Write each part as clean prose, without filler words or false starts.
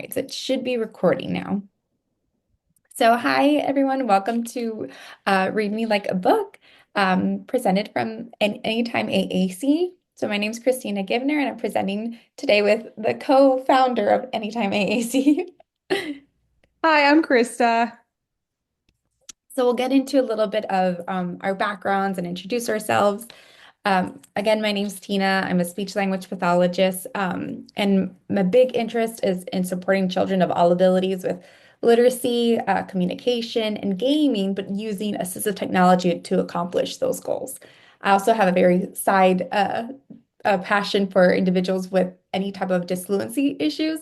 right, so it should be recording now. So hi, everyone. Welcome to Read Me Like a Book, presented from Anytime AAC. So my name is Christina Givner, and I'm presenting today with the co-founder of Anytime AAC. Hi, I'm Krista. So we'll get into a little bit of our backgrounds and introduce ourselves. Again, my name's Tina. I'm a speech language pathologist, and my big interest is in supporting children of all abilities with literacy, communication, and gaming, but using assistive technology to accomplish those goals. I also have a very side a passion for individuals with any type of disfluency issues.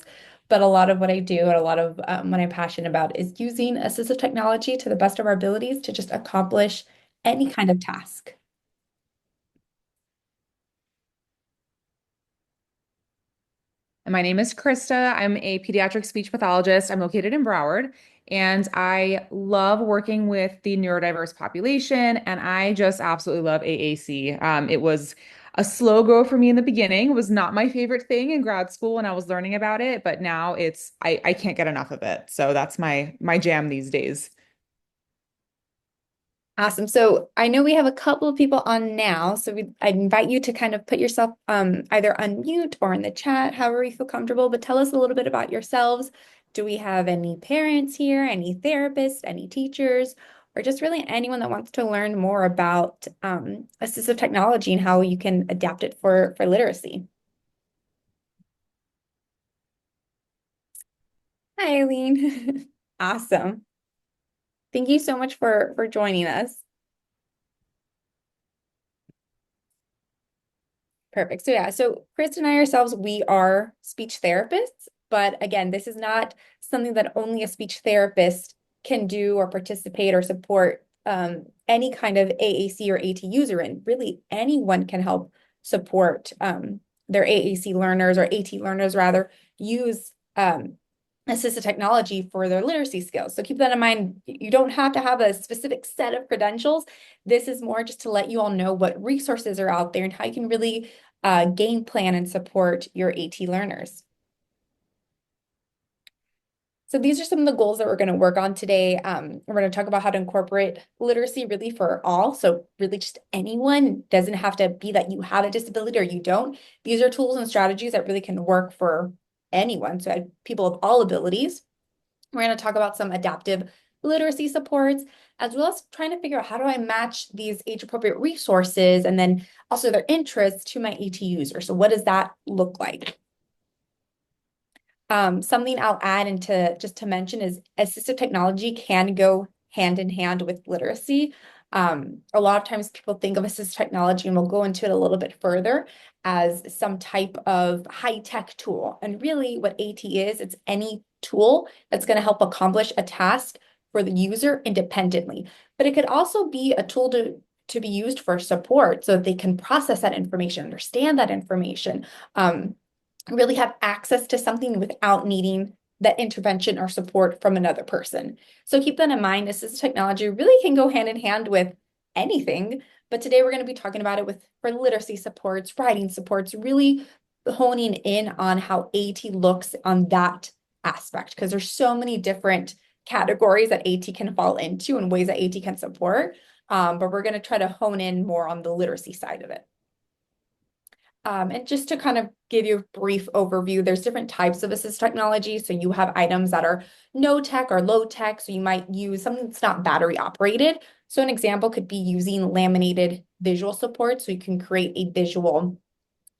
But a lot of what I do and a lot of what I'm passionate about is using assistive technology to the best of our abilities to just accomplish any kind of task. And my name is Krista. I'm a pediatric speech pathologist. I'm located in Broward, and I love working with the neurodiverse population, and I just absolutely love AAC. It was a slow grow for me in the beginning. It was not my favorite thing in grad school when I was learning about it, but now I can't get enough of it. So that's my jam these days. Awesome. So I know we have a couple of people on now, so I invite you to kind of put yourself either unmute or in the chat, however you feel comfortable, but tell us a little bit about yourselves. Do we have any parents here, any therapists, any teachers, or just really anyone that wants to learn more about assistive technology and how you can adapt it for literacy? Hi, Eileen. Awesome. Thank you so much for joining us. Perfect. So yeah, so Krista and I ourselves, we are speech therapists, but again, this is not something that only a speech therapist can do or participate or support any kind of AAC or AT user in. Really, anyone can help support their AAC learners or AT learners rather use assistive technology for their literacy skills. So keep that in mind. You don't have to have a specific set of credentials. This is more just to let you all know what resources are out there and how you can really game plan and support your AT learners. So these are some of the goals that we're going to work on today. We're going to talk about how to incorporate literacy really for all. So really just anyone. It doesn't have to be that you have a disability or you don't. These are tools and strategies that really can work for anyone. So people of all abilities. We're going to talk about some adaptive literacy supports, as well as trying to figure out how do I match these age-appropriate resources and then also their interests to my AT user. So what does that look like? Something I'll add into just to mention is assistive technology can go hand in hand with literacy. A lot of times people think of assistive technology, and we'll go into it a little bit further, as some type of high-tech tool. And really what AT is, it's any tool that's going to help accomplish a task for the user independently. But it could also be a tool to be used for support so that they can process that information, understand that information, really have access to something without needing that intervention or support from another person. So keep that in mind. Assistive technology really can go hand in hand with anything, but today we're going to be talking about it for literacy supports, writing supports, really honing in on how AT looks on that aspect, because there's so many different categories that AT can fall into and ways that AT can support. But we're going to try to hone in more on the literacy side of it. And just to kind of give you a brief overview, there's different types of assist technology. So you have items that are no tech or low tech. So you might use something that's not battery operated. So an example could be using laminated visual support. So you can create a visual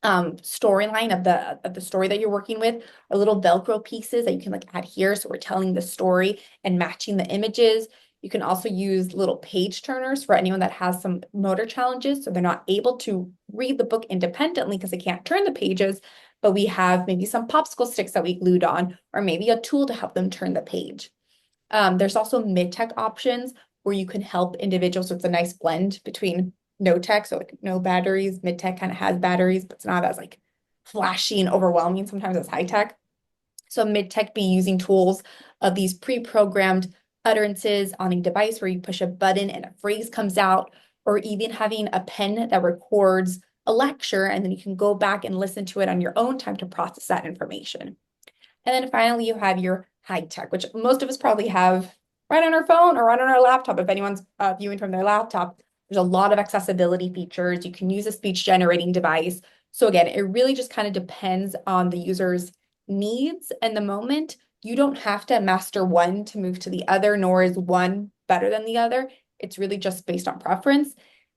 storyline of the story that you're working with, or little Velcro pieces that you can like add here. So we're telling the story and matching the images. You can also use little page turners for anyone that has some motor challenges. So they're not able to read the book independently because they can't turn the pages, but we have maybe some popsicle sticks that we glued on, or maybe a tool to help them turn the page. There's also mid-tech options where you can help individuals with a nice blend between no tech, so like no batteries. Mid-tech kind of has batteries, but it's not as like flashy and overwhelming sometimes as high-tech. So mid-tech be using tools of these pre-programmed utterances on a device where you push a button and a phrase comes out, or even having a pen that records a lecture and then you can go back and listen to it on your own time to process that information. And then finally, you have your high tech, which most of us probably have right on our phone or right on our laptop. If anyone's viewing from their laptop, there's a lot of accessibility features. You can use a speech generating device. So again, it really just kind of depends on the user's needs and the moment. You don't have to master one to move to the other, nor is one better than the other. It's really just based on preference.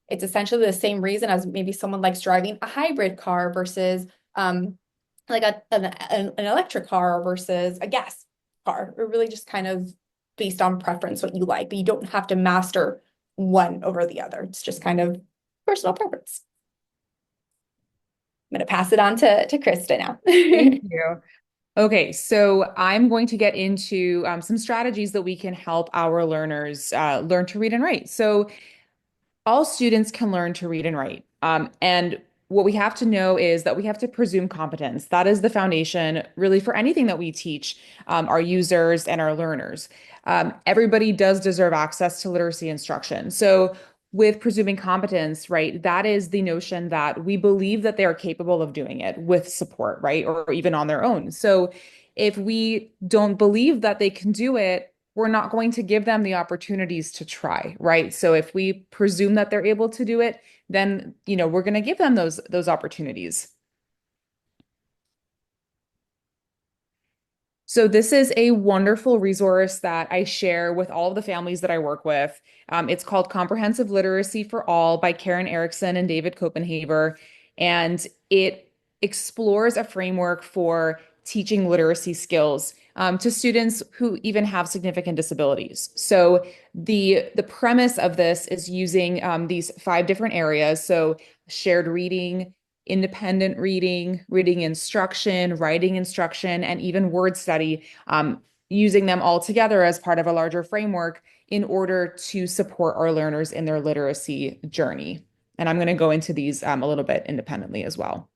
It's essentially the same reason as maybe someone likes driving a hybrid car versus like an electric car versus a gas car. It really just kind of based on preference what you like, but you don't have to master one over the other. It's just kind of personal preference. I'm going to pass it on to Krista now. Thank you. Okay, so I'm going to get into some strategies that we can help our learners learn to read and write. So all students can learn to read and write. And what we have to know is that we have to presume competence. That is the foundation, really, for anything that we teach our users and our learners. Everybody does deserve access to literacy instruction. So, with presuming competence, right, that is the notion that we believe that they are capable of doing it with support, right, or even on their own. So, if we don't believe that they can do it, we're not going to give them the opportunities to try, right? So if we presume that they're able to do it, then, we're going to give them those opportunities. So this is a wonderful resource that I share with all of the families that I work with. It's called Comprehensive Literacy for All by Karen Erickson and David Copenhaver, and it explores a framework for teaching literacy skills to students who even have significant disabilities. So the premise of this is using these five different areas. So shared reading, independent reading, reading instruction, writing instruction, and even word study, using them all together as part of a larger framework in order to support our learners in their literacy journey. And I'm going to go into these a little bit independently as well.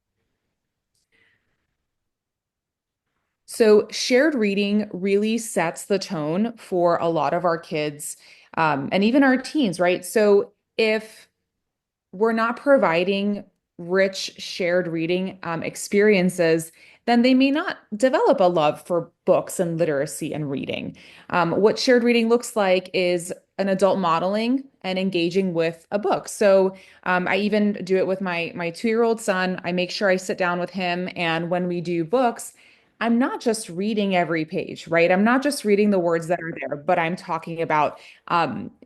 So, shared reading really sets the tone for a lot of our kids and even our teens, right? So, if we're not providing rich shared reading experiences, then they may not develop a love for books and literacy and reading. What shared reading looks like is an adult modeling and engaging with a book. So I even do it with my 2-year-old son. I make sure I sit down with him, and when we do books, I'm not just reading every page, right? I'm not just reading the words that are there, but I'm talking about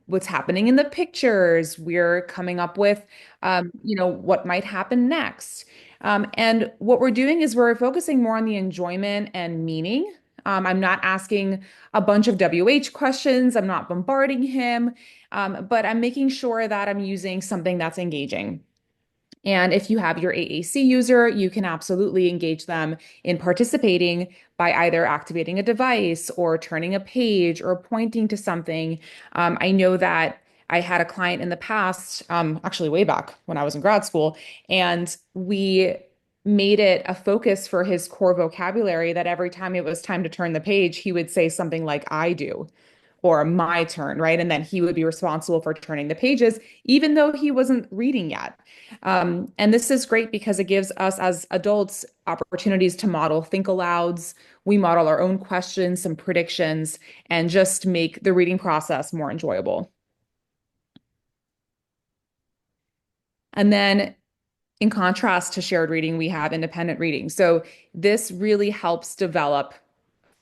what's happening in the pictures. We're coming up with what might happen next. And what we're doing is we're focusing more on the enjoyment and meaning. I'm not asking a bunch of WH questions. I'm not bombarding him, but I'm making sure that I'm using something that's engaging. And if you have your AAC user, you can absolutely engage them in participating by either activating a device or turning a page or pointing to something. I know that I had a client in the past, actually way back when I was in grad school, and we made it a focus for his core vocabulary that every time it was time to turn the page, he would say something like, I do, or my turn, right? And then he would be responsible for turning the pages, even though he wasn't reading yet. And this is great because it gives us as adults opportunities to model think alouds. We model our own questions, some predictions, and just make the reading process more enjoyable. And then in contrast to shared reading, we have independent reading. So this really helps develop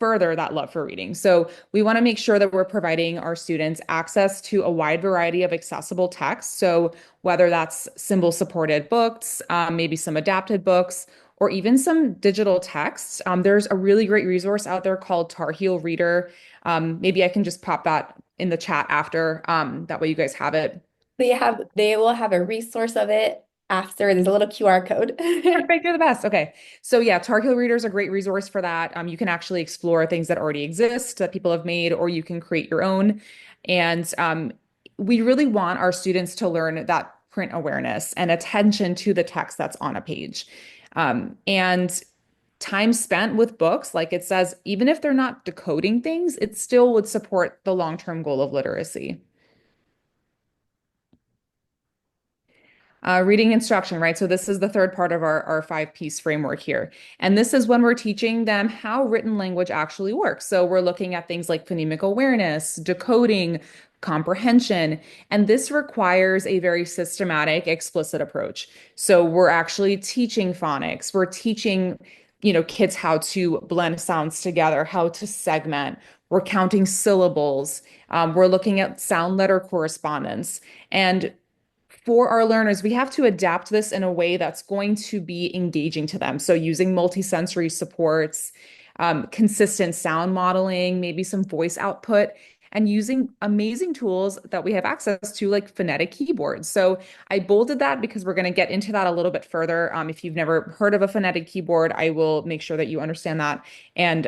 further that love for reading. So we want to make sure that we're providing our students access to a wide variety of accessible texts. So whether that's symbol supported books, maybe some adapted books, or even some digital texts, there's a really great resource out there called Tar Heel Reader. Maybe I can just pop that in the chat after. That way you guys have it. They will have a resource of it after. There's a little QR code. Perfect, you're the best. Okay. So yeah, Tar Heel Reader is a great resource for that. You can actually explore things that already exist that people have made, or you can create your own. And we really want our students to learn that print awareness and attention to the text that's on a page. And time spent with books, like it says, even if they're not decoding things, it still would support the long-term goal of literacy. Reading instruction, right? So this is the third part of our five-piece framework here. And this is when we're teaching them how written language actually works. So we're looking at things like phonemic awareness, decoding, comprehension, and this requires a very systematic, explicit approach. So we're actually teaching phonics. We're teaching, kids how to blend sounds together, how to segment. We're counting syllables. We're looking at sound letter correspondence. And for our learners, we have to adapt this in a way that's going to be engaging to them. So using multisensory supports, consistent sound modeling, maybe some voice output, and using amazing tools that we have access to, like phonetic keyboards. So I bolded that because we're going to get into that a little bit further. If you've never heard of a phonetic keyboard, I will make sure that you understand that and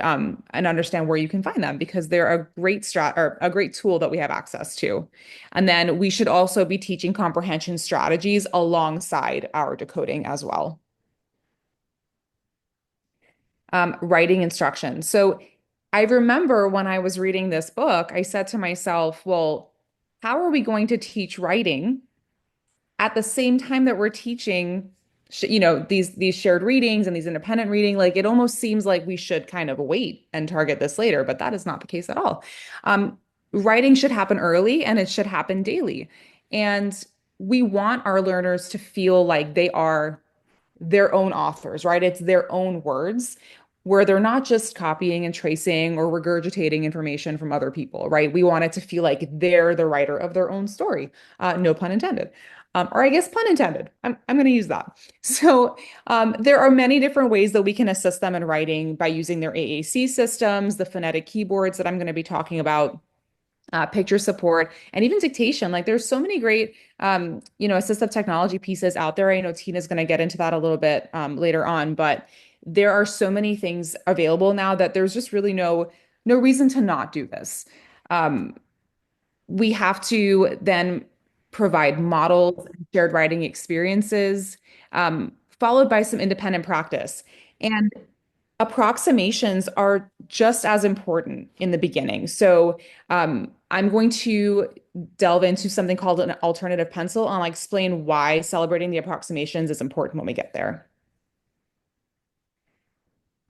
understand where you can find them because they're a great or a great tool that we have access to. And then we should also be teaching comprehension strategies alongside our decoding as well. Writing instructions. So I remember when I was reading this book, I said to myself, well, how are we going to teach writing at the same time that we're teaching, these shared readings and these independent reading? Like it almost seems like we should kind of wait and target this later, but that is not the case at all. Writing should happen early and it should happen daily. And we want our learners to feel like they are their own authors, right? It's their own words where they're not just copying and tracing or regurgitating information from other people, right? We want it to feel like they're the writer of their own story. No pun intended. Or I guess pun intended. I'm going to use that. So there are many different ways that we can assist them in writing by using their AAC systems, the phonetic keyboards that I'm going to be talking about, picture support, and even dictation. Like there's so many great, assistive technology pieces out there. I know Tina's going to get into that a little bit later on, but there are so many things available now that there's just really no reason to not do this. Um, we have to then provide models and shared writing experiences, followed by some independent practice. And approximations are just as important in the beginning. So I'm going to delve into something called an alternative pencil, and I'll explain why celebrating the approximations is important when we get there.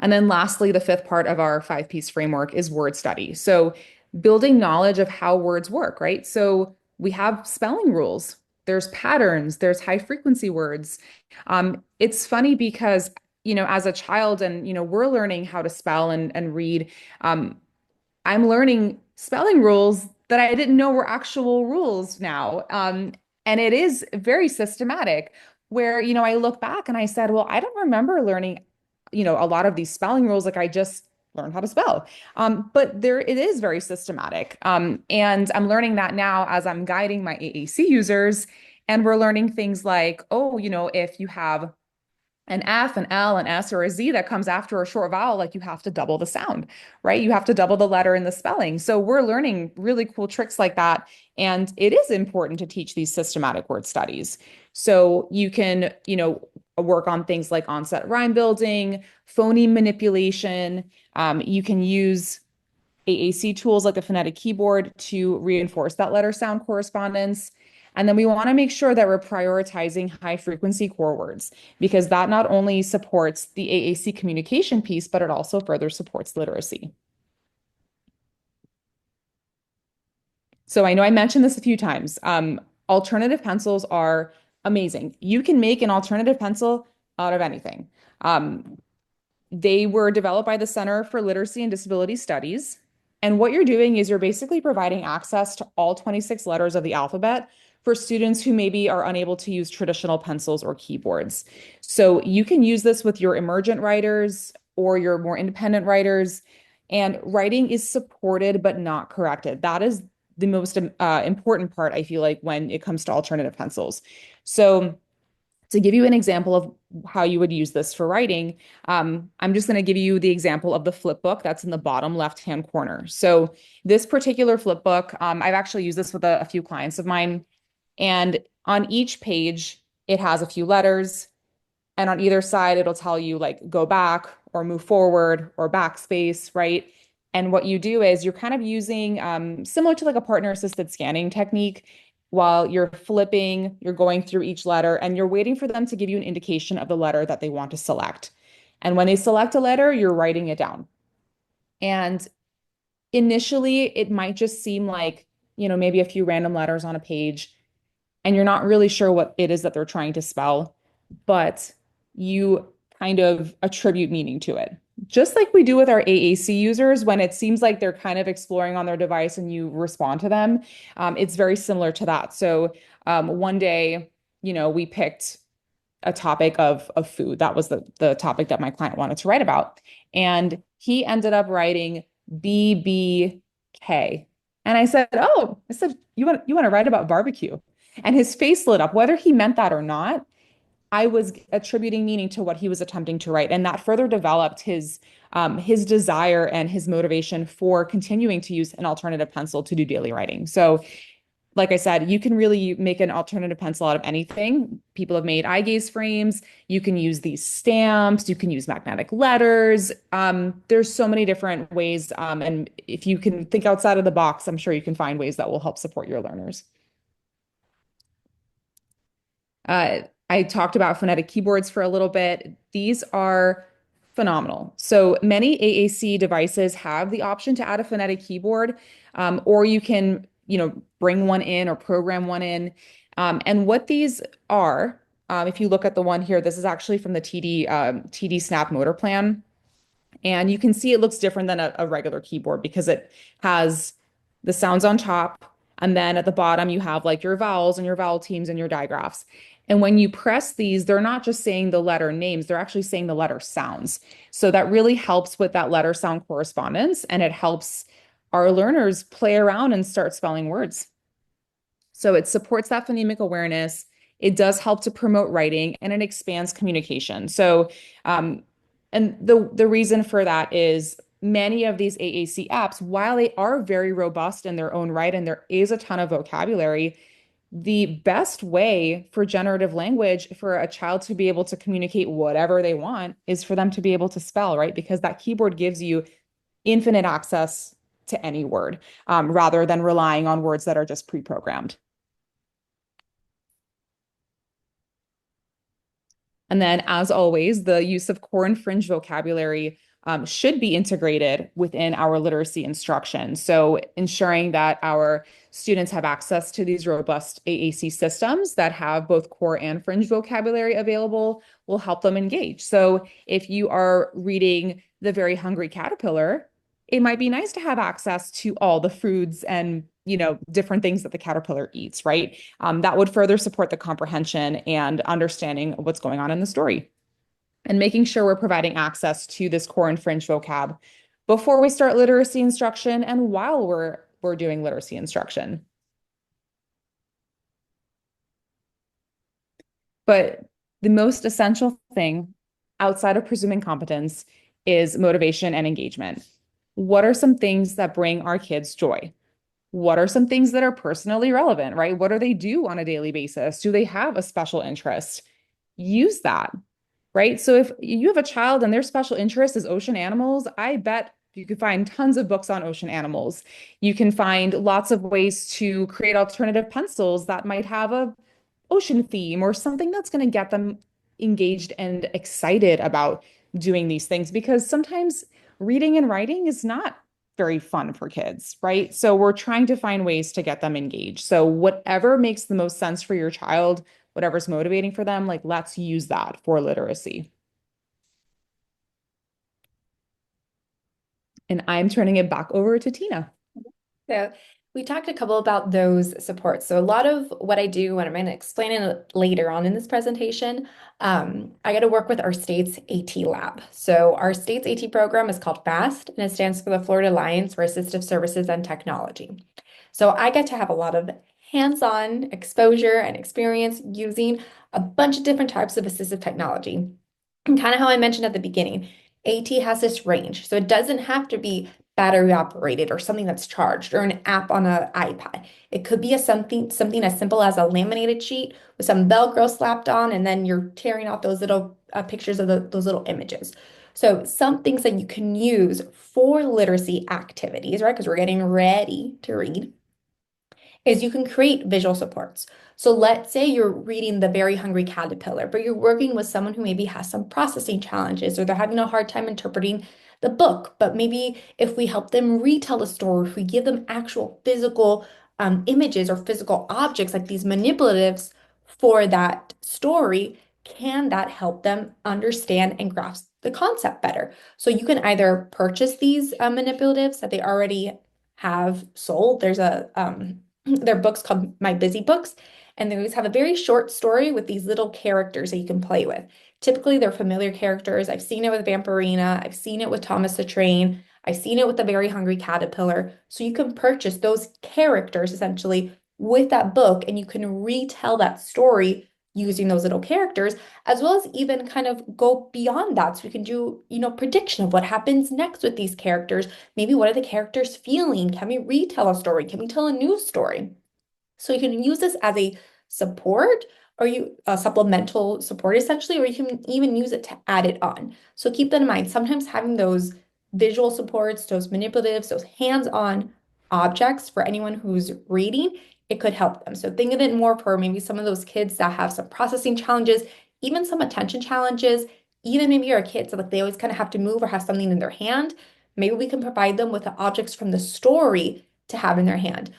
And then lastly, the fifth part of our five-piece framework is word study. So building knowledge of how words work, right? So we have spelling rules, there's patterns, there's high frequency words. It's funny because, as a child and, we're learning how to spell and read, I'm learning spelling rules that I didn't know were actual rules now. And it is very systematic where, I look back and I said, well, I don't remember learning, a lot of these spelling rules. Like I just learned how to spell. But there it is very systematic. And I'm learning that now as I'm guiding my AAC users. And we're learning things like, oh, if you have an F, an L, an S, or a Z that comes after a short vowel, like you have to double the sound, right? You have to double the letter in the spelling. So we're learning really cool tricks like that. And it is important to teach these systematic word studies. So you can, work on things like onset rhyme building, phoneme manipulation. You can use AAC tools like a phonetic keyboard to reinforce that letter sound correspondence. And then we want to make sure that we're prioritizing high frequency core words because that not only supports the AAC communication piece, but it also further supports literacy. So I know I mentioned this a few times. Alternative pencils are amazing. You can make an alternative pencil out of anything. They were developed by the Center for Literacy and Disability Studies. And what you're doing is you're basically providing access to all 26 letters of the alphabet for students who maybe are unable to use traditional pencils or keyboards. So you can use this with your emergent writers or your more independent writers. And writing is supported but not corrected. That is the most important part, I feel like, when it comes to alternative pencils. So to give you an example of how you would use this for writing, I'm just going to give you the example of the flip book that's in the bottom left-hand corner. So this particular flip book, I've actually used this with a few clients of mine. And on each page, it has a few letters. And on either side, it'll tell you like go back or move forward or backspace, right? And what you do is you're kind of using similar to like a partner assisted scanning technique while you're flipping, you're going through each letter, and you're waiting for them to give you an indication of the letter that they want to select. And when they select a letter, you're writing it down. And initially, it might just seem like, maybe a few random letters on a page, and you're not really sure what it is that they're trying to spell, but you kind of attribute meaning to it. Just like we do with our AAC users, when it seems like they're kind of exploring on their device and you respond to them, it's very similar to that. So one day, we picked a topic of food. That was the topic that my client wanted to write about. And he ended up writing BBK. And I said, you want to write about barbecue? And his face lit up, whether he meant that or not. I was attributing meaning to what he was attempting to write, and that further developed his desire and his motivation for continuing to use an alternative pencil to do daily writing. So like I said, you can really make an alternative pencil out of anything. People have made eye gaze frames. You can use these stamps. You can use magnetic letters. There's so many different ways. And if you can think outside of the box, I'm sure you can find ways that will help support your learners. I talked about phonetic keyboards for a little bit. These are phenomenal. So many AAC devices have the option to add a phonetic keyboard, or you can, bring one in or program one in. And what these are, if you look at the one here, this is actually from the TD Snap Motor Plan. And you can see it looks different than a regular keyboard because it has the sounds on top. And then at the bottom, you have like your vowels and your vowel teams and your digraphs. And when you press these, they're not just saying the letter names, they're actually saying the letter sounds. So that really helps with that letter sound correspondence, and it helps our learners play around and start spelling words. So it supports that phonemic awareness. It does help to promote writing, and it expands communication. So, and the reason for that is many of these AAC apps, while they are very robust in their own right, and there is a ton of vocabulary, the best way for generative language for a child to be able to communicate whatever they want is for them to be able to spell, right? Because that keyboard gives you infinite access to any word, rather than relying on words that are just pre-programmed. And then, as always, the use of core and fringe vocabulary should be integrated within our literacy instruction. So ensuring that our students have access to these robust AAC systems that have both core and fringe vocabulary available will help them engage. So if you are reading The Very Hungry Caterpillar, it might be nice to have access to all the foods and different things that the caterpillar eats, right? That would further support the comprehension and understanding of what's going on in the story. And making sure we're providing access to this core and fringe vocab before we start literacy instruction and while we're doing literacy instruction. But the most essential thing outside of presuming competence is motivation and engagement. What are some things that bring our kids joy? What are some things that are personally relevant, right? What do they do on a daily basis? Do they have a special interest? Use that, right? So if you have a child and their special interest is ocean animals, I bet you could find tons of books on ocean animals. You can find lots of ways to create alternative pencils that might have a ocean theme or something that's going to get them engaged and excited about doing these things, because sometimes reading and writing is not very fun for kids, right? So we're trying to find ways to get them engaged. So whatever makes the most sense for your child, whatever's motivating for them, like let's use that for literacy. And I'm turning it back over to Tina. So we talked a couple about those supports. So a lot of what I do, and I'm going to explain it later on in this presentation, I got to work with our state's AT lab. So our state's AT program is called FAST, and it stands for the Florida Alliance for Assistive Services and Technology. So I get to have a lot of hands-on exposure and experience using a bunch of different types of assistive technology. And kind of how I mentioned at the beginning, AT has this range. So it doesn't have to be battery operated or something that's charged or an app on an iPad. It could be something as simple as a laminated sheet with some Velcro slapped on, and then you're tearing off those little pictures of those little images. So some things that you can use for literacy activities, right? Because we're getting ready to read. is you can create visual supports. So let's say you're reading The Very Hungry Caterpillar, but you're working with someone who maybe has some processing challenges or they're having a hard time interpreting the book. But maybe if we help them retell the story, if we give them actual physical images or physical objects like these manipulatives for that story, can that help them understand and grasp the concept better? So you can either purchase these manipulatives that they already have sold. There's a their books called My Busy Books, and they always have a very short story with these little characters that you can play with. Typically, they're familiar characters. I've seen it with Vampirina. I've seen it with Thomas the Train. I've seen it with the Very Hungry Caterpillar. So you can purchase those characters essentially with that book, and you can retell that story using those little characters, as well as even kind of go beyond that. So we can do, prediction of what happens next with these characters. Maybe what are the characters feeling? Can we retell a story? Can we tell a new story? So you can use this as a support or you a supplemental support essentially, or you can even use it to add it on. So keep that in mind. Sometimes having those visual supports, those manipulatives, those hands-on objects for anyone who's reading, it could help them. So think of it more for maybe some of those kids that have some processing challenges, even some attention challenges, even maybe your kids like they always kind of have to move or have something in their hand. Maybe we can provide them with the objects from the story to have in their hand.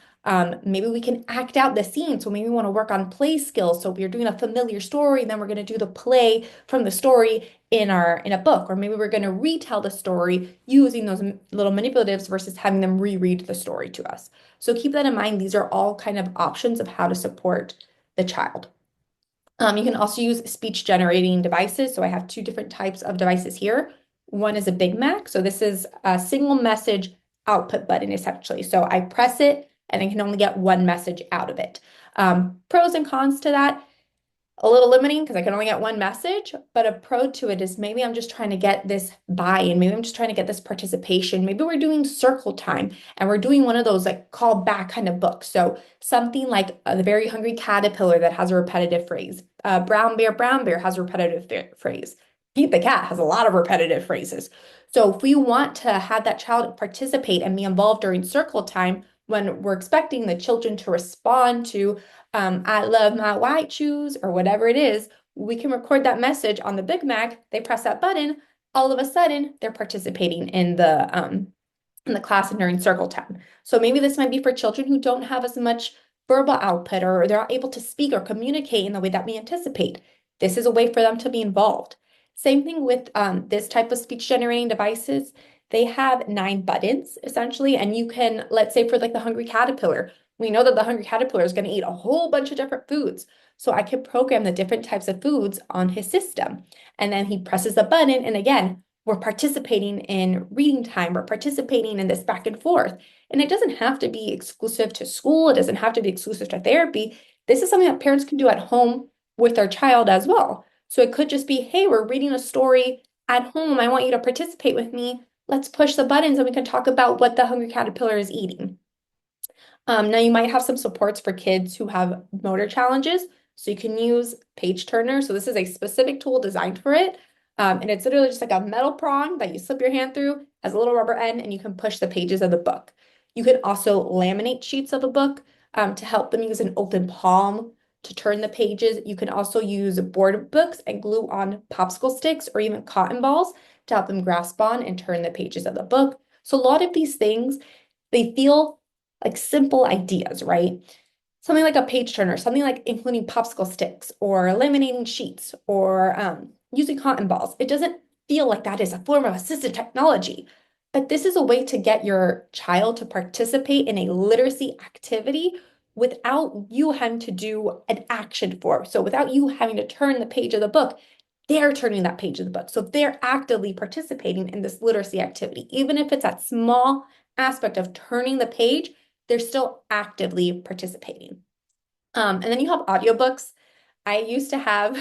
Maybe we can act out the scene. So maybe we want to work on play skills. So we're doing a familiar story, and then we're going to do the play from the story in a book, or maybe we're going to retell the story using those little manipulatives versus having them reread the story to us. So keep that in mind. These are all kind of options of how to support the child. You can also use speech generating devices. So I have two different types of devices here. One is a Big Mac. So this is a single message output button essentially. So I press it and I can only get one message out of it. Pros and cons to that, a little limiting because I can only get one message, but a pro to it is maybe I'm just trying to get this buy-in. Maybe I'm just trying to get this participation. Maybe we're doing circle time and we're doing one of those like call back kind of books. So something like The Very Hungry Caterpillar that has a repetitive phrase. Brown Bear has a repetitive phrase. Pete the Cat has a lot of repetitive phrases. So if we want to have that child participate and be involved during circle time, when we're expecting the children to respond to I love my white shoes or whatever it is, we can record that message on the Big Mac. They press that button. All of a sudden, they're participating in the class and during circle time. So maybe this might be for children who don't have as much verbal output or they're not able to speak or communicate in the way that we anticipate. This is a way for them to be involved. Same thing with this type of speech generating devices. They have 9 buttons essentially, and you can, let's say for like the Hungry Caterpillar, we know that the Hungry Caterpillar is going to eat a whole bunch of different foods. So I can program the different types of foods on his system. And then he presses the button, and again, we're participating in reading time, we're participating in this back and forth. And it doesn't have to be exclusive to school, it doesn't have to be exclusive to therapy. This is something that parents can do at home with their child as well. So it could just be, hey, we're reading a story at home. I want you to participate with me. Let's push the buttons and we can talk about what the Hungry Caterpillar is eating. Now you might have some supports for kids who have motor challenges. So you can use page turner. So this is a specific tool designed for it. And it's literally just like a metal prong that you slip your hand through, has a little rubber end, and you can push the pages of the book. You can also laminate sheets of a book to help them use an open palm to turn the pages. You can also use board books and glue on popsicle sticks or even cotton balls to help them grasp on and turn the pages of the book. So a lot of these things, they feel like simple ideas, right? Something like a page turner, something like including popsicle sticks or laminating sheets or using cotton balls. It doesn't feel like that is a form of assistive technology, but this is a way to get your child to participate in a literacy activity without you having to do an action for. So without you having to turn the page of the book, they're turning that page of the book. So they're actively participating in this literacy activity. Even if it's that small aspect of turning the page, they're still actively participating. And then you have audiobooks. I used to have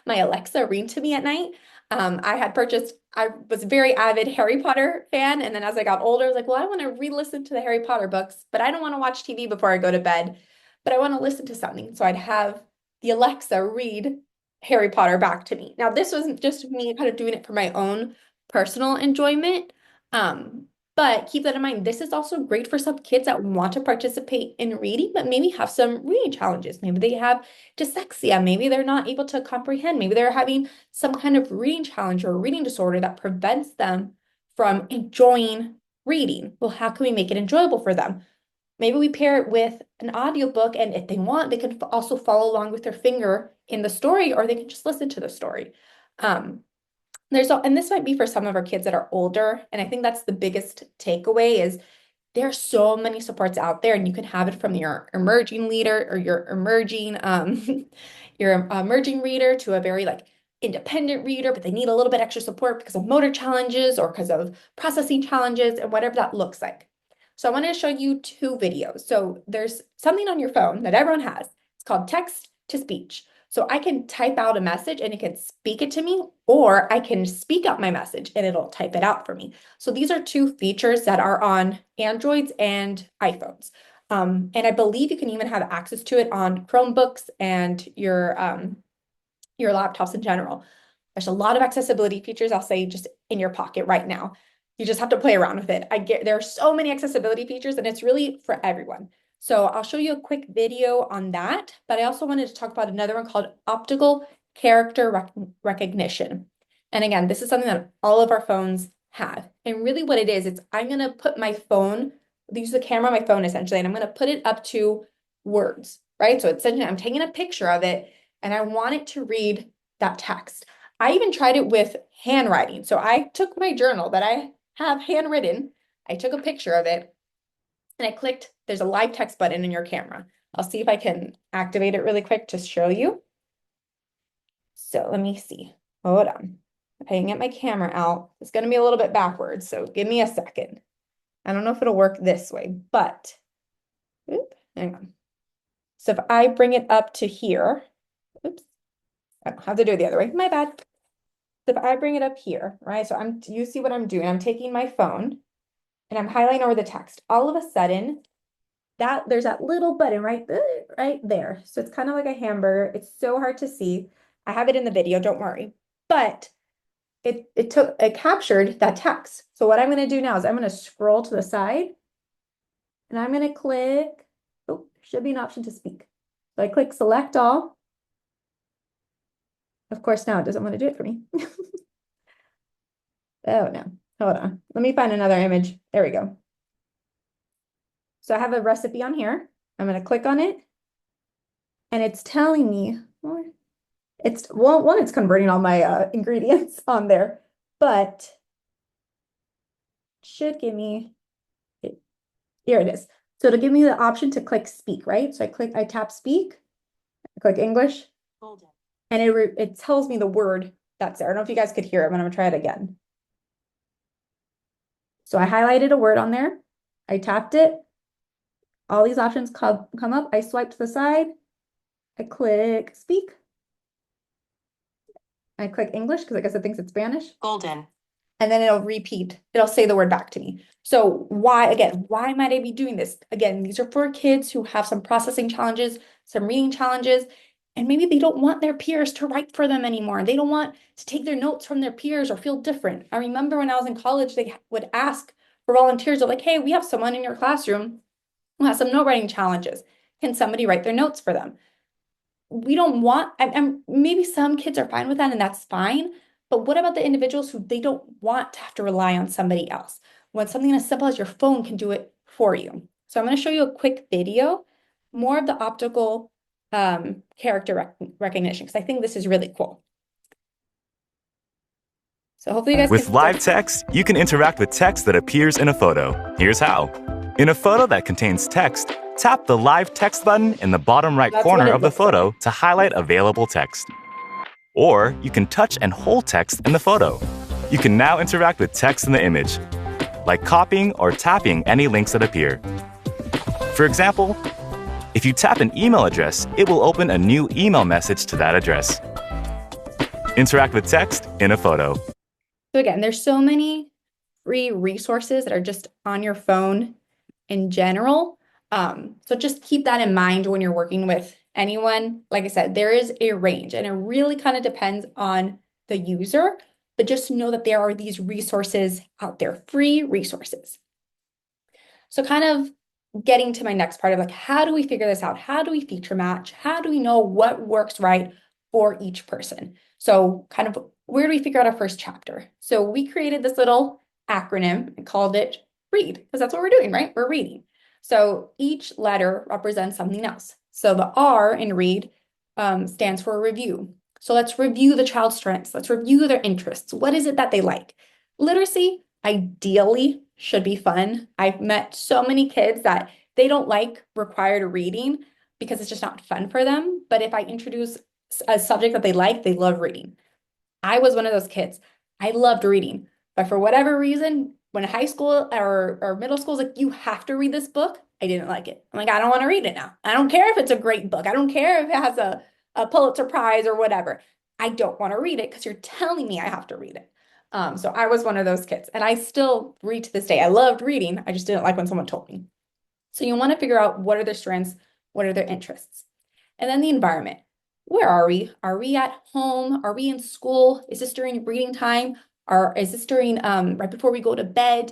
my Alexa read to me at night. I was a very avid Harry Potter fan. And then as I got older, I was like, well, I want to re-listen to the Harry Potter books, but I don't want to watch TV before I go to bed, but I want to listen to something. So I'd have the Alexa read Harry Potter back to me. Now, this wasn't just me kind of doing it for my own personal enjoyment. Um, But keep that in mind. This is also great for some kids that want to participate in reading, but maybe have some reading challenges. Maybe they have dyslexia. Maybe they're not able to comprehend. Maybe they're having some kind of reading challenge or reading disorder that prevents them from enjoying reading. Well, how can we make it enjoyable for them? Maybe we pair it with an audiobook, and if they want, they can also follow along with their finger in the story, or they can just listen to the story. Um, and this might be for some of our kids that are older, and I think that's the biggest takeaway is there are so many supports out there, and you can have it from your emerging leader or your emerging your emerging reader to a very like independent reader, but they need a little bit extra support because of motor challenges or because of processing challenges and whatever that looks like. So I wanted to show you two videos. So there's something on your phone that everyone has. It's called text to speech. So I can type out a message and it can speak it to me, or I can speak out my message and it'll type it out for me. So these are two features that are on Androids and iPhones. And I believe you can even have access to it on Chromebooks and your laptops in general. There's a lot of accessibility features, I'll say, just in your pocket right now. You just have to play around with it. There are so many accessibility features and it's really for everyone. So I'll show you a quick video on that, but I also wanted to talk about another one called optical character recognition. And again, this is something that all of our phones have. And really what it is, it's I'm gonna put my phone, use the camera on my phone essentially, and I'm gonna put it up to words, right? So essentially I'm taking a picture of it and I want it to read that text. I even tried it with handwriting. So I took my journal that I have handwritten, I took a picture of it, and I clicked, there's a live text button in your camera. I'll see if I can activate it really quick to show you. So let me see. Hold on. If I can get my camera out, it's going to be a little bit backwards, so give me a second. I don't know if it'll work this way, but hang on. So if I bring it up to here, oops, I don't have to do it the other way. My bad. So if I bring it up here, right? So you see what I'm doing. I'm taking my phone and I'm highlighting over the text. All of a sudden, there's that little button right there. So it's kind of like a hamburger. It's so hard to see. I have it in the video, don't worry. But it captured that text. So what I'm going to do now is I'm going to scroll to the side and I'm going to click, oh, should be an option to speak. So I click select all. Of course, now it doesn't want to do it for me. Oh no, hold on. Let me find another image. There we go. So I have a recipe on here. I'm going to click on it and it's telling me, it's converting all my ingredients on there, but should give me, here it is. So it'll give me the option to click speak, right? So I tap speak, I click English, golden, and it tells me the word that's there. I don't know if you guys could hear it, but I'm gonna try it again. So I highlighted a word on there, I tapped it, all these options come up, I swipe to the side, I click speak, I click English because I guess it thinks it's Spanish. Golden. And then it'll say the word back to me. So why might I be doing this? Again, these are for kids who have some processing challenges, some reading challenges, and maybe they don't want their peers to write for them anymore. They don't want to take their notes from their peers or feel different. I remember when I was in college, they would ask for volunteers. They're like, hey, we have someone in your classroom who has some note writing challenges. Can somebody write their notes for them? We don't want, and maybe some kids are fine with that and that's fine, but what about the individuals who they don't want to have to rely on somebody else when something as simple as your phone can do it for you? So I'm going to show you a quick video, more of the optical character recognition, because I think this is really cool. So hopefully you guys With live text, you can interact with text that appears in a photo. Here's how. In a photo that contains text, tap the live text button in the bottom right corner of the photo to highlight available text. Or you can touch and hold text in the photo. You can now interact with text in the image, like copying or tapping any links that appear. For example, if you tap an email address, it will open a new email message to that address. Interact with text in a photo. So again, there's so many free resources that are just on your phone in general. So just keep that in mind when you're working with anyone. Like I said, there is a range and it really kind of depends on the user, but just know that there are these resources out there, free resources. So kind of getting to my next part of like, how do we figure this out? How do we feature match? How do we know what works right for each person? So kind of where do we figure out our first chapter? So we created this little acronym and called it READ, because that's what we're doing, right? We're reading. So each letter represents something else. So the R in READ stands for review. So let's review the child's strengths. Let's review their interests. What is it that they like? Literacy ideally should be fun. I've met so many kids that they don't like required reading because it's just not fun for them. But if I introduce a subject that they love reading. I was one of those kids. I loved reading, but for whatever reason, when high school or middle school is like, you have to read this book, I didn't like it. I'm like, I don't want to read it now. I don't care if it's a great book. I don't care if it has a Pulitzer Prize or whatever. I don't want to read it because you're telling me I have to read it. So I was one of those kids, and I still read to this day. I loved reading. I just didn't like when someone told me. So you want to figure out what are their strengths, what are their interests, and then the environment. Where are we? Are we at home? Are we in school? Is this during reading time? Or is this during right before we go to bed?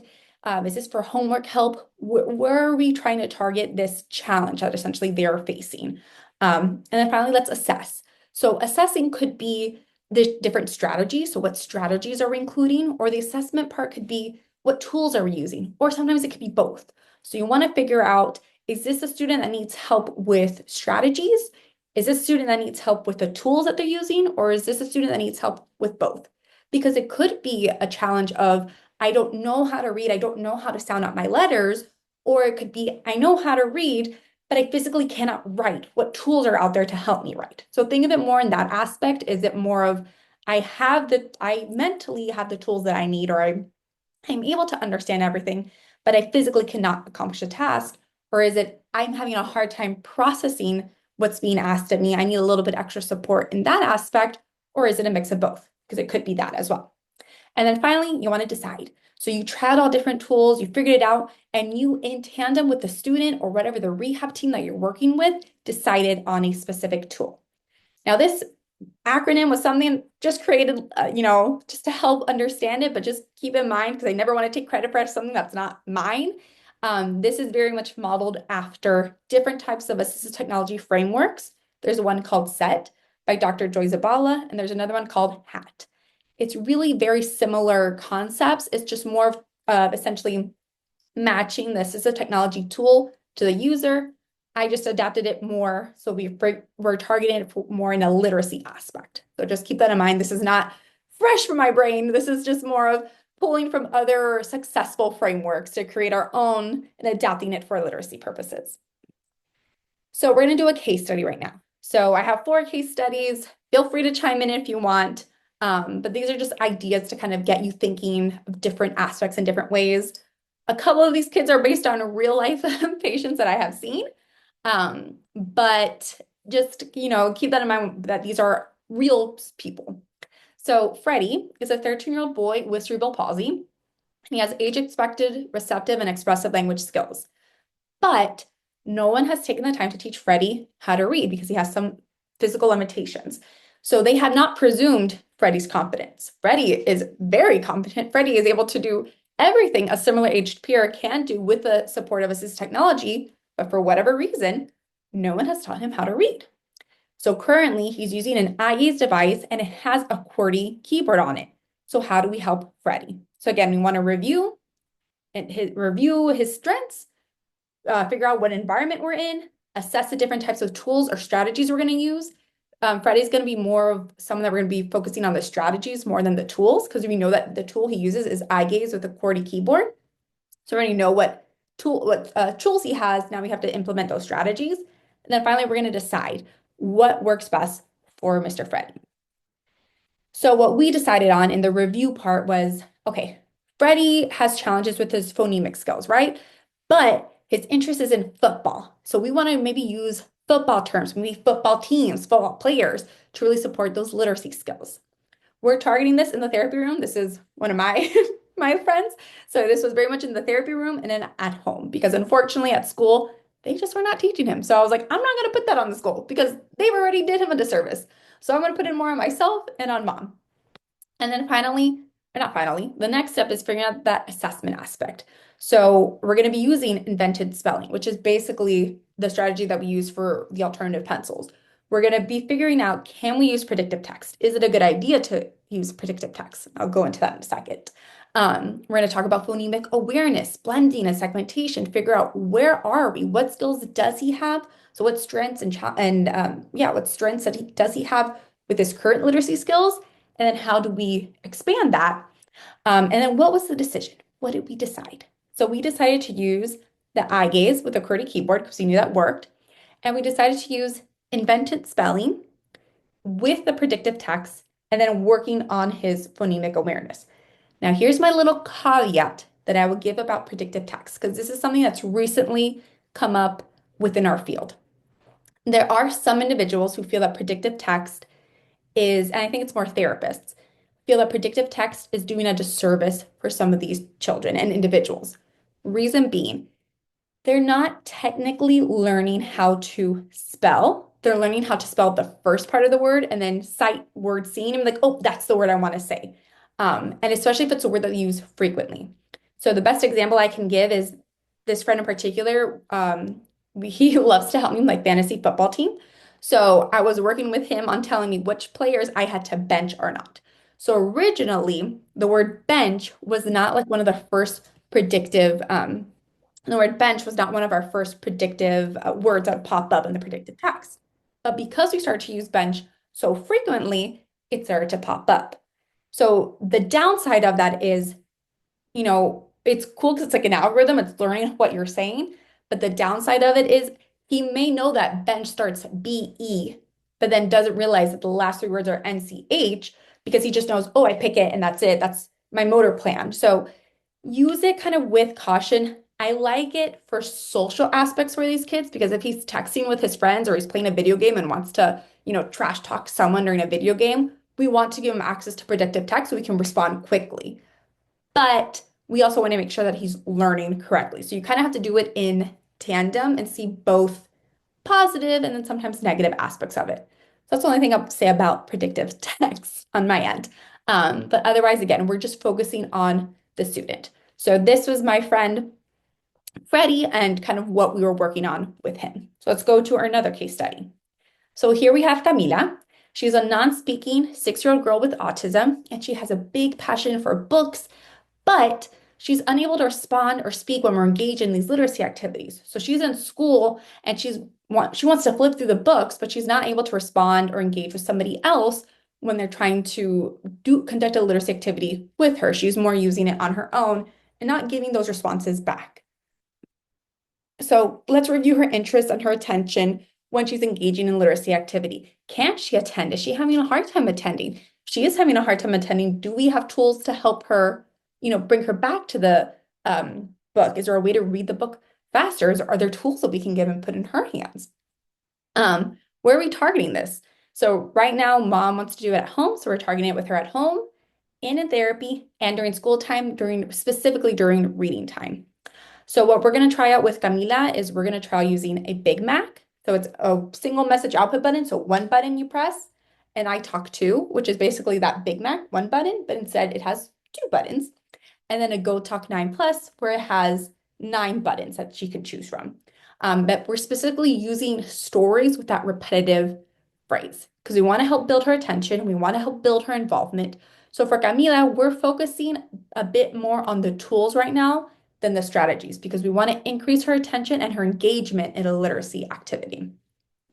Is this for homework help? Where are we trying to target this challenge that essentially they're facing? And then finally, let's assess. So assessing could be the different strategies. So what strategies are we including? Or the assessment part could be what tools are we using? Or sometimes it could be both. So you want to figure out, is this a student that needs help with strategies? Is this a student that needs help with the tools that they're using? Or is this a student that needs help with both? Because it could be a challenge of, I don't know how to read, I don't know how to sound out my letters. Or it could be, I know how to read, but I physically cannot write. What tools are out there to help me write? So think of it more in that aspect. Is it more of, I mentally have the tools that I need, or I'm able to understand everything, but I physically cannot accomplish a task? Or is it, I'm having a hard time processing what's being asked of me? I need a little bit extra support in that aspect. Or is it a mix of both? Because it could be that as well. And then finally, you want to decide. So you tried all different tools, you figured it out, and you, in tandem with the student or whatever the rehab team that you're working with, decided on a specific tool. Now, this acronym was something just created, just to help understand it, but just keep in mind, because I never want to take credit for something that's not mine. This is very much modeled after different types of assistive technology frameworks. There's one called SET by Dr. Joy Zabala, and there's another one called HAT. It's really very similar concepts. It's just more of essentially matching the assistive technology tool to the user. I just adapted it more. So we're targeting it more in a literacy aspect. So just keep that in mind. This is not fresh from my brain. This is just more of pulling from other successful frameworks to create our own and adapting it for literacy purposes. So we're going to do a case study right now. So I have 4 case studies. Feel free to chime in if you want. But these are just ideas to kind of get you thinking of different aspects in different ways. A couple of these kids are based on real life patients that I have seen. But just, keep that in mind that these are real people. So Freddie is a 13-year-old boy with cerebral palsy. He has age-expected, receptive, and expressive language skills. But no one has taken the time to teach Freddie how to read because he has some physical limitations. So they have not presumed Freddie's competence. Freddie is very competent. Freddie is able to do everything a similar aged peer can do with the support of assistive technology, but for whatever reason, no one has taught him how to read. So currently he's using an iGaze device and it has a QWERTY keyboard on it. So how do we help Freddie? So again, we want to review his strengths, figure out what environment we're in, assess the different types of tools or strategies we're going to use. Freddie's going to be more of someone that we're going to be focusing on the strategies more than the tools, because we know that the tool he uses is iGaze with a QWERTY keyboard. So we already know what tools he has. Now we have to implement those strategies. And then finally, we're going to decide what works best for Mr. Freddie. So what we decided on in the review part was, okay, Freddie has challenges with his phonemic skills, right? But his interest is in football. So we want to maybe use football terms, maybe football teams, football players to really support those literacy skills. We're targeting this in the therapy room. This is one of my my friends. So this was very much in the therapy room and then at home, because unfortunately at school, they just were not teaching him. So I was like, I'm not going to put that on the school because they've already did him a disservice. So I'm going to put it more on myself and on mom. And then finally, or not finally, the next step is figuring out that assessment aspect. So we're going to be using invented spelling, which is basically the strategy that we use for the alternative pencils. We're going to be figuring out, can we use predictive text? Is it a good idea to use predictive text? I'll go into that in a second. We're going to talk about phonemic awareness, blending, and segmentation. Figure out, where are we? What skills does he have? So what strengths what strengths does he have with his current literacy skills? And then how do we expand that? And then what was the decision? What did we decide? So we decided to use the eye gaze with a QWERTY keyboard because we knew that worked. And we decided to use invented spelling with the predictive text and then working on his phonemic awareness. Now, here's my little caveat that I would give about predictive text, because this is something that's recently come up within our field. There are some individuals who feel that predictive text is, and I think it's more therapists, feel that predictive text is doing a disservice for some of these children and individuals. Reason being, they're not technically learning how to spell. They're learning how to spell the first part of the word and then sight word seeing and like, oh, that's the word I want to say. And especially if it's a word that you use frequently. So the best example I can give is this friend in particular. He loves to help me with my fantasy football team. So I was working with him on telling me which players I had to bench or not. So originally, the word bench was not like one of the first predictive, the word bench was not one of our first predictive words that would pop up in the predictive text. But because we started to use bench so frequently, it started to pop up. So the downside of that is, it's cool because it's like an algorithm, it's learning what you're saying. But the downside of it is he may know that bench starts B-E, but then doesn't realize that the last three words are N-C-H because he just knows, oh, I pick it and that's it. That's my motor plan. So use it kind of with caution. I like it for social aspects for these kids because if he's texting with his friends or he's playing a video game and wants to, trash talk someone during a video game, we want to give him access to predictive text so we can respond quickly. But we also want to make sure that he's learning correctly. So you kind of have to do it in tandem and see both positive and then sometimes negative aspects of it. So that's the only thing I'll say about predictive text on my end. But otherwise, again, we're just focusing on the student. So this was my friend Freddie and kind of what we were working on with him. So let's go to another case study. So here we have Camila. She's a non-speaking 6-year-old girl with autism, and she has a big passion for books, but she's unable to respond or speak when we're engaged in these literacy activities. So she's in school and she wants to flip through the books, but she's not able to respond or engage with somebody else when they're trying to conduct a literacy activity with her. She's more using it on her own and not giving those responses back. So let's review her interest and her attention when she's engaging in literacy activity. Can she attend? Is she having a hard time attending? If she is having a hard time attending, do we have tools to help her, bring her back to the book? Is there a way to read the book faster? Are there tools that we can give and put in her hands? Where are we targeting this? So right now, mom wants to do it at home, so we're targeting it with her at home, and in therapy, and during school time, specifically during reading time. So what we're going to try out with Camila is we're going to try using a Big Mac. So it's a single message output button. So one button you press, and I talk to, which is basically that Big Mac, one button, but instead it has 2 buttons. And then a Go Talk 9 Plus, where it has 9 buttons that she can choose from. But we're specifically using stories with that repetitive phrase because we want to help build her attention. We want to help build her involvement. So for Camila, we're focusing a bit more on the tools right now than the strategies because we want to increase her attention and her engagement in a literacy activity.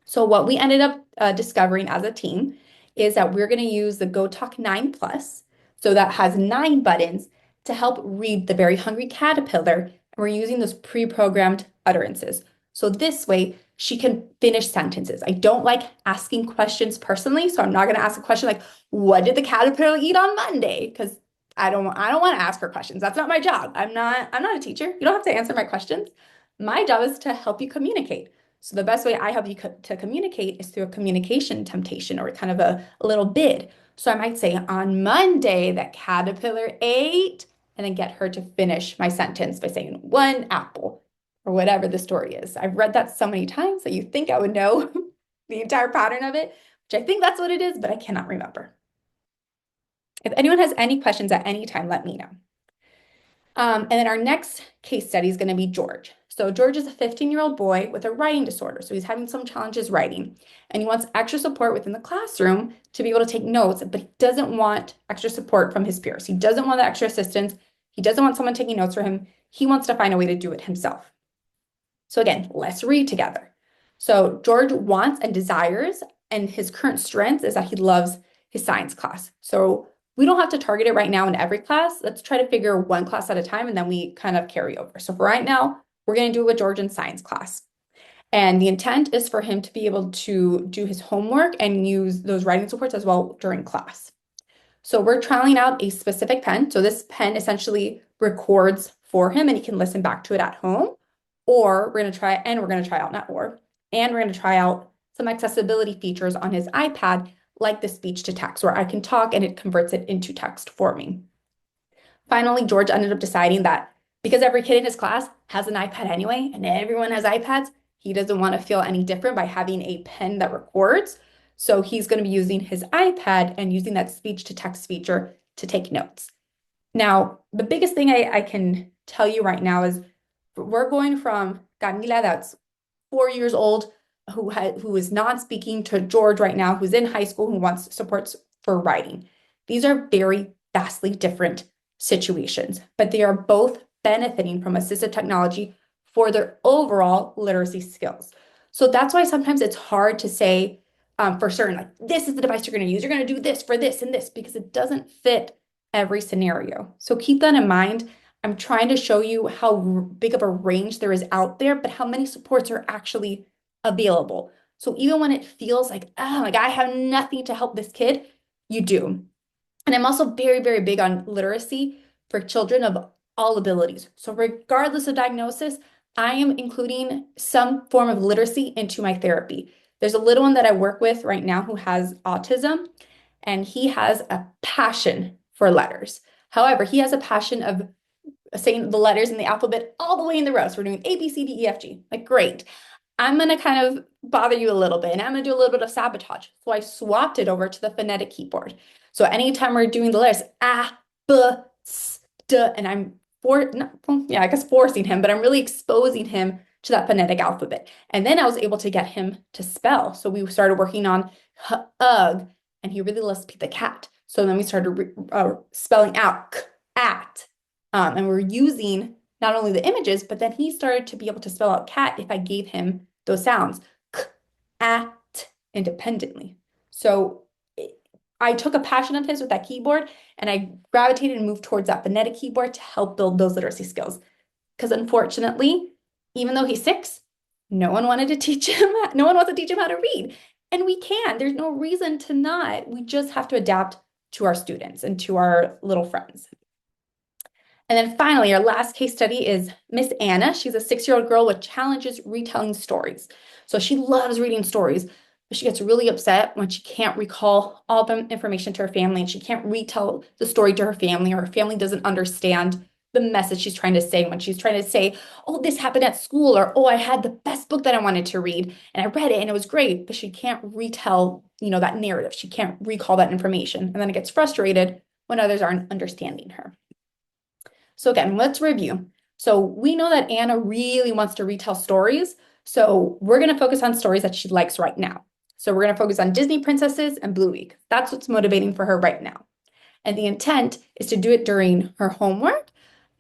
So what we ended up discovering as a team is that we're going to use the Go Talk 9 Plus. So that has 9 buttons to help read The Very Hungry Caterpillar. And we're using those pre-programmed utterances. So this way she can finish sentences. I don't like asking questions personally. So I'm not going to ask a question like, what did the caterpillar eat on Monday? Because I don't want to ask her questions. That's not my job. I'm not a teacher. You don't have to answer my questions. My job is to help you communicate. So the best way I help you to communicate is through a communication temptation or kind of a little bid. So I might say on Monday that caterpillar ate, and then get her to finish my sentence by saying 1 apple or whatever the story is. I've read that so many times that you think I would know the entire pattern of it, which I think that's what it is, but I cannot remember. If anyone has any questions at any time, let me know. And then our next case study is going to be George. So George is a 15-year-old boy with a writing disorder. So he's having some challenges writing, and he wants extra support within the classroom to be able to take notes, but he doesn't want extra support from his peers. He doesn't want the extra assistance. He doesn't want someone taking notes for him. He wants to find a way to do it himself. So again, let's read together. So George wants and desires, and his current strength is that he loves his science class. So we don't have to target it right now in every class. Let's try to figure one class at a time, and then we kind of carry over. So for right now, we're going to do it with George in science class. And the intent is for him to be able to do his homework and use those writing supports as well during class. So we're trialing out a specific pen. So this pen essentially records for him, and he can listen back to it at home. Or we're going to try, and we're going to try out, not or, and we're going to try out some accessibility features on his iPad, like the speech to text, where I can talk and it converts it into text for me. Finally, George ended up deciding that because every kid in his class has an iPad anyway, and everyone has iPads, he doesn't want to feel any different by having a pen that records. So he's going to be using his iPad and using that speech to text feature to take notes. Now, the biggest thing I can tell you right now is we're going from Camila, that's 4 years old, who is not speaking, to George right now, who's in high school, who wants supports for writing. These are very vastly different situations, but they are both benefiting from assistive technology for their overall literacy skills. So that's why sometimes it's hard to say for certain, like, this is the device you're going to use. You're going to do this for this and this, because it doesn't fit every scenario. So keep that in mind. I'm trying to show you how big of a range there is out there, but how many supports are actually available. So even when it feels like, oh, like I have nothing to help this kid, you do. And I'm also very, very big on literacy for children of all abilities. So regardless of diagnosis, I am including some form of literacy into my therapy. There's a little one that I work with right now who has autism, and he has a passion for letters. However, he has a passion of saying the letters in the alphabet all the way in the row. So we're doing A, B, C, D, E, F, G. Like, great. I'm going to kind of bother you a little bit, and I'm going to do a little bit of sabotage. So I swapped it over to the phonetic keyboard. So anytime we're doing the letters, A, B, S, D, and I'm forcing him, but I'm really exposing him to that phonetic alphabet. And then I was able to get him to spell. So we started working on ugh, and he really loves Pete the cat. So then we started spelling out at. And we're using not only the images, but then he started to be able to spell out cat if I gave him those sounds, k, at, independently. So I took a passion of his with that keyboard, and I gravitated and moved towards that phonetic keyboard to help build those literacy skills. Because unfortunately, even though he's 6, no one wants to teach him how to read. And we can. There's no reason to not. We just have to adapt to our students and to our little friends. And then finally, our last case study is Miss Anna. She's a 6-year-old girl with challenges retelling stories. So she loves reading stories, but she gets really upset when she can't recall all the information to her family, and she can't retell the story to her family, or her family doesn't understand the message she's trying to say when she's trying to say, oh, this happened at school, or oh, I had the best book that I wanted to read and I read it and it was great, but she can't retell, that narrative. She can't recall that information. And then it gets frustrated when others aren't understanding her. So again, let's review. So we know that Anna really wants to retell stories. So we're going to focus on stories that she likes right now. So we're going to focus on Disney princesses and Bluey. That's what's motivating for her right now. And the intent is to do it during her homework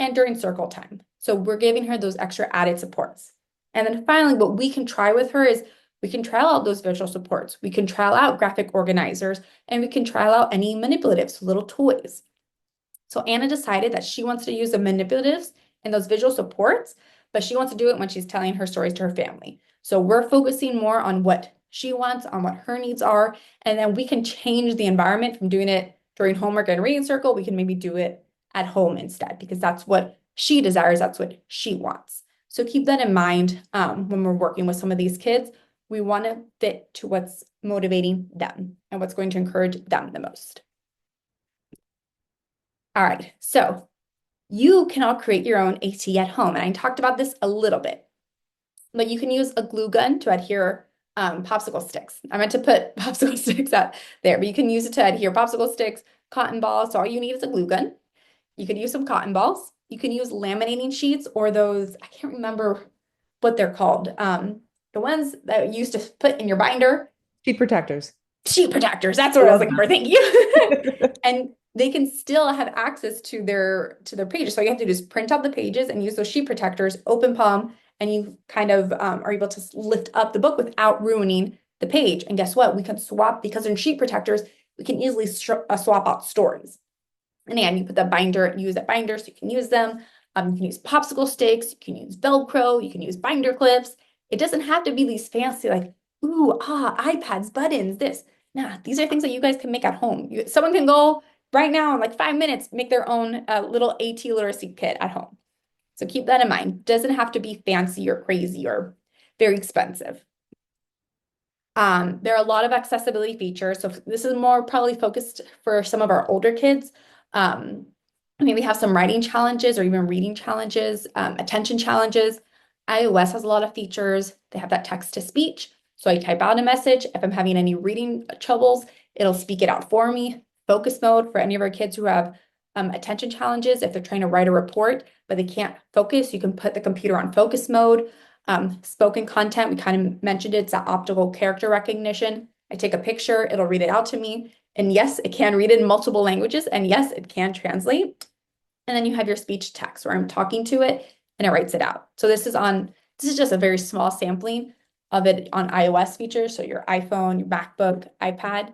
and during circle time. So we're giving her those extra added supports. And then finally, what we can try with her is we can trial out those visual supports. We can trial out graphic organizers, and we can trial out any manipulatives, little toys. So Anna decided that she wants to use the manipulatives and those visual supports, but she wants to do it when she's telling her stories to her family. So we're focusing more on what she wants, on what her needs are, and then we can change the environment from doing it during homework and reading circle. We can maybe do it at home instead, because that's what she desires, that's what she wants. So keep that in mind when we're working with some of these kids. We want to fit to what's motivating them and what's going to encourage them the most. All right, so you can all create your own AT at home. And I talked about this a little bit, but you can use a glue gun to adhere popsicle sticks. I meant to put popsicle sticks out there, but you can use it to adhere popsicle sticks, cotton balls. So all you need is a glue gun. You could use some cotton balls. You can use laminating sheets or those, I can't remember what they're called. The ones that you used to put in your binder. Sheet protectors. Sheet protectors. That's what I was looking for. Thank you. And they can still have access to their pages. So all you have to do is print out the pages and use those sheet protectors, open palm, and you kind of are able to lift up the book without ruining the page. And guess what? We can swap, because in sheet protectors, we can easily swap out stories. And again, you put the binder, use that binder so you can use them. You can use popsicle sticks, you can use Velcro, you can use binder clips. It doesn't have to be these fancy like, ooh, iPads, buttons, this. Nah, these are things that you guys can make at home. Someone can go right now in like 5 minutes, make their own little AT literacy kit at home. So keep that in mind. Doesn't have to be fancy or crazy or very expensive. There are a lot of accessibility features. So this is more probably focused for some of our older kids. Maybe have some writing challenges or even reading challenges, attention challenges. iOS has a lot of features. They have that text to speech. So I type out a message. If I'm having any reading troubles, it'll speak it out for me. Focus mode for any of our kids who have attention challenges. If they're trying to write a report, but they can't focus, you can put the computer on focus mode. Spoken content, we kind of mentioned it, it's that optical character recognition. I take a picture, it'll read it out to me. And yes, it can read in multiple languages. And yes, it can translate. And then you have your speech text where I'm talking to it and it writes it out. So this is just a very small sampling of it on iOS features. So your iPhone, your MacBook, iPad,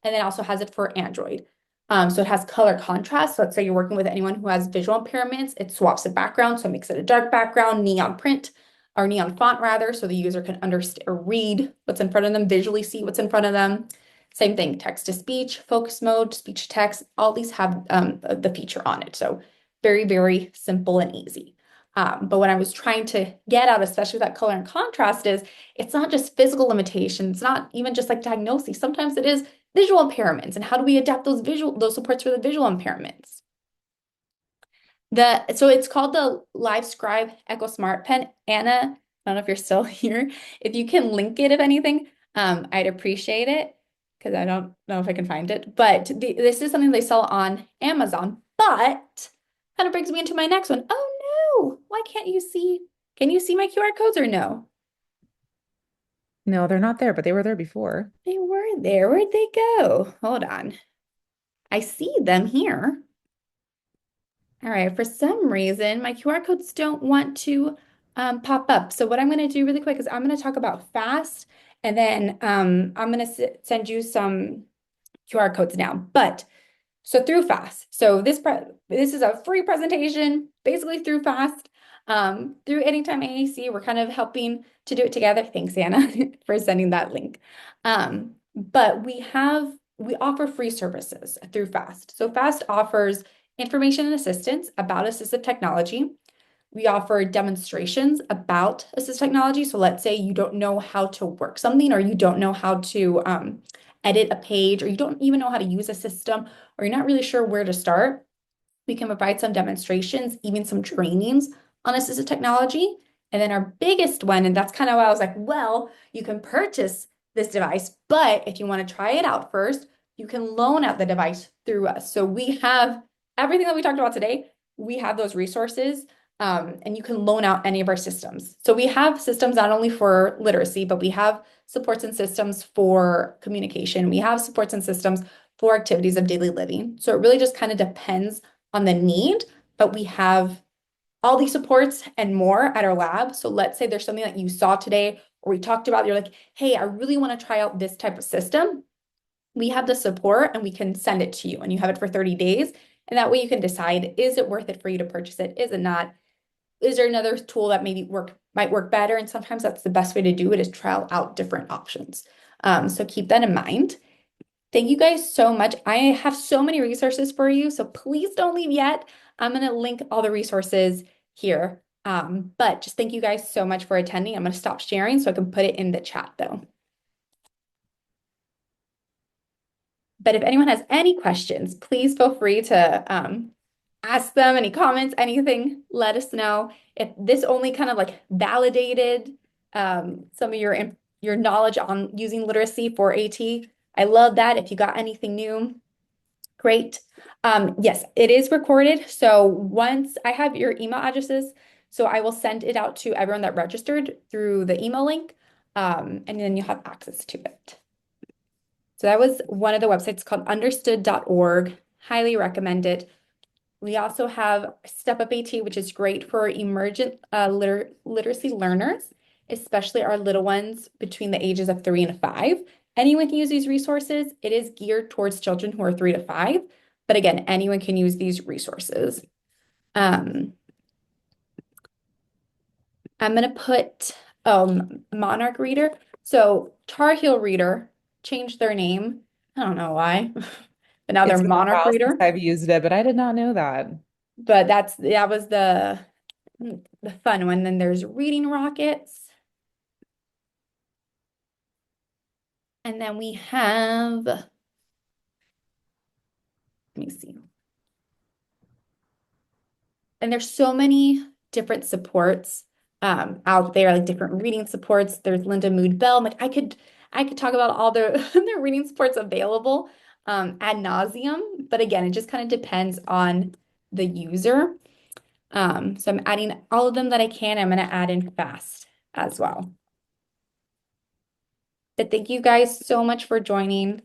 and then also has it for Android. So it has color contrast. So let's say you're working with anyone who has visual impairments, it swaps the background. So it makes it a dark background, neon print, or neon font rather, so the user can understand or read what's in front of them, visually see what's in front of them. Same thing, text to speech, focus mode, speech to text, all these have the feature on it. So very, very simple and easy. But what I was trying to get out, especially with that color and contrast, is it's not just physical limitations, it's not even just like diagnosis. Sometimes it is visual impairments, and how do we adapt those supports for the visual impairments? So it's called the Live Scribe Echo Smart Pen. Anna, I don't know if you're still here. If you can link it, if anything, I'd appreciate it, because I don't know if I can find it. But this is something they sell on Amazon. But kind of brings me into my next one. Oh no, why can't you see? Can you see my QR codes or no? No, they're not there, but they were there before. They were there. Where'd they go? Hold on. I see them here. All right, for some reason, my QR codes don't want to pop up. So what I'm going to do really quick is I'm going to talk about FAST, and then I'm going to send you some QR codes now. But so through FAST, so this is a free presentation, basically through FAST, through Anytime AAC, we're kind of helping to do it together. Thanks, Anna, for sending that link. But we offer free services through FAST. So FAST offers information and assistance about assistive technology. We offer demonstrations about assistive technology. So let's say you don't know how to work something, or you don't know how to edit a page, or you don't even know how to use a system, or you're not really sure where to start. We can provide some demonstrations, even some trainings on assistive technology. And then our biggest one, and that's kind of why I was like, well, you can purchase this device, but if you want to try it out first, you can loan out the device through us. So we have everything that we talked about today. We have those resources, and you can loan out any of our systems. So we have systems not only for literacy, but we have supports and systems for communication. We have supports and systems for activities of daily living. So it really just kind of depends on the need, but we have all these supports and more at our lab. So let's say there's something that you saw today or we talked about, you're like, hey, I really want to try out this type of system. We have the support and we can send it to you, and you have it for 30 days. And that way you can decide, is it worth it for you to purchase it? Is it not? Is there another tool that might work better? And sometimes that's the best way to do it, is trial out different options. So keep that in mind. Thank you guys so much. I have so many resources for you, so please don't leave yet. I'm going to link all the resources here. But just thank you guys so much for attending. I'm going to stop sharing so I can put it in the chat though. But if anyone has any questions, please feel free to ask them, any comments, anything, let us know. If this only kind of like validated some of your knowledge on using literacy for AT, I love that. If you got anything new, Great. Yes, it is recorded. So once I have your email addresses, so I will send it out to everyone that registered through the email link, and then you'll have access to it. So that was one of the websites called understood.org. Highly recommend it. We also have Step Up AT, which is great for emergent literacy learners, especially our little ones between the ages of 3 and 5. Anyone can use these resources. It is geared towards children who are 3 to 5, but again, anyone can use these resources. I'm going to put Monarch Reader. So Tar Heel Reader changed their name. I don't know why, but now they're It's been a Monarch while since Reader. I've used it, but I did not know that. But that was the fun one. Then there's Reading Rockets. And then we have, let me see. And there's so many different supports out there, like different reading supports. There's Linda Mood Bell. Like I could talk about all the, the reading supports available ad nauseum. But again, it just kind of depends on the user. So I'm adding all of them that I can. I'm going to add in FAST as well. But thank you guys so much for joining.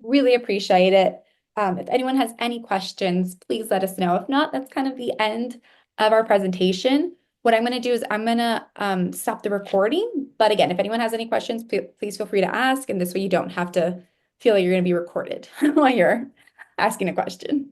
Really appreciate it. If anyone has any questions, please let us know. If not, that's kind of the end of our presentation. What I'm going to do is I'm going to stop the recording. But again, if anyone has any questions, please feel free to ask. And this way you don't have to feel like you're going to be recorded while you're asking a question.